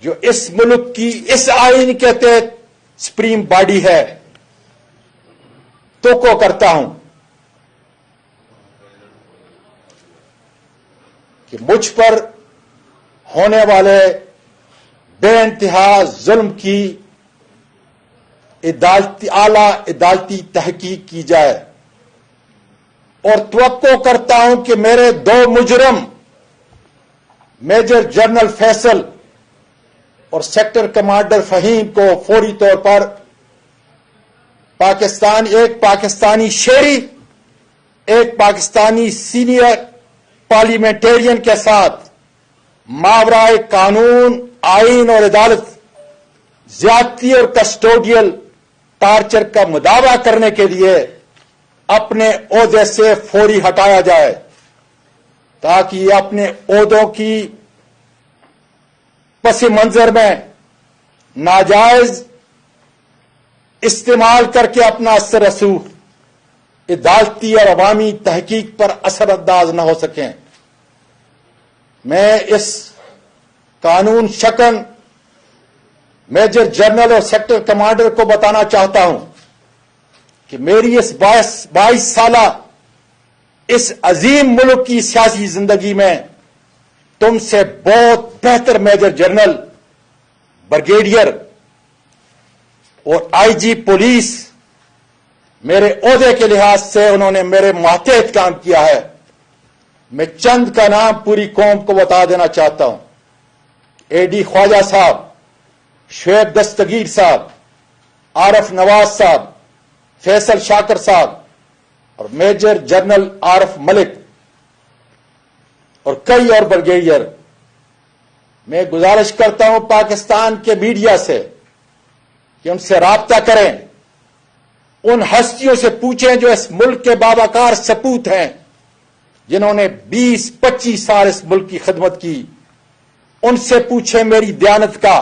جو اس ملک کی اس آئین کے تحت سپریم باڈی ہے تو کرتا ہوں کہ مجھ پر ہونے والے بے انتہا ظلم کی اعلی عدالتی تحقیق کی جائے، اور توقع کرتا ہوں کہ میرے دو مجرم میجر جنرل فیصل اور سیکٹر کمانڈر فہیم کو فوری طور پر ایک پاکستانی شہری، ایک پاکستانی سینئر پارلیمنٹرین کے ساتھ ماورائے قانون، آئین اور عدالت زیادتی اور کسٹوڈیل ٹارچر کا مداوع کرنے کے لیے اپنے عہدے سے فوری ہٹایا جائے، تاکہ یہ اپنے عہدوں کی پس منظر میں ناجائز استعمال کر کے اپنا اثر رسوخ عدالتی اور عوامی تحقیق پر اثر انداز نہ ہو سکیں۔ میں اس قانون شکن میجر جنرل اور سیکٹر کمانڈر کو بتانا چاہتا ہوں کہ میری اس 22 سالہ اس عظیم ملک کی سیاسی زندگی میں تم سے بہت بہتر میجر جنرل، بریگیڈیئر اور آئی جی پولیس میرے عہدے کے لحاظ سے انہوں نے میرے ماتحت کام کیا ہے۔ میں چند کا نام پوری قوم کو بتا دینا چاہتا ہوں: اے ڈی خواجہ صاحب، شعیب دستگیر صاحب، عارف نواز صاحب، فیصل شاکر صاحب اور میجر جنرل عارف ملک اور کئی اور بریگیڈیئر۔ میں گزارش کرتا ہوں پاکستان کے میڈیا سے کہ ان سے رابطہ کریں، ان ہستیوں سے پوچھیں جو اس ملک کے باوقار سپوت ہیں، جنہوں نے 20-25 سال اس ملک کی خدمت کی۔ ان سے پوچھیں میری دیانت کا،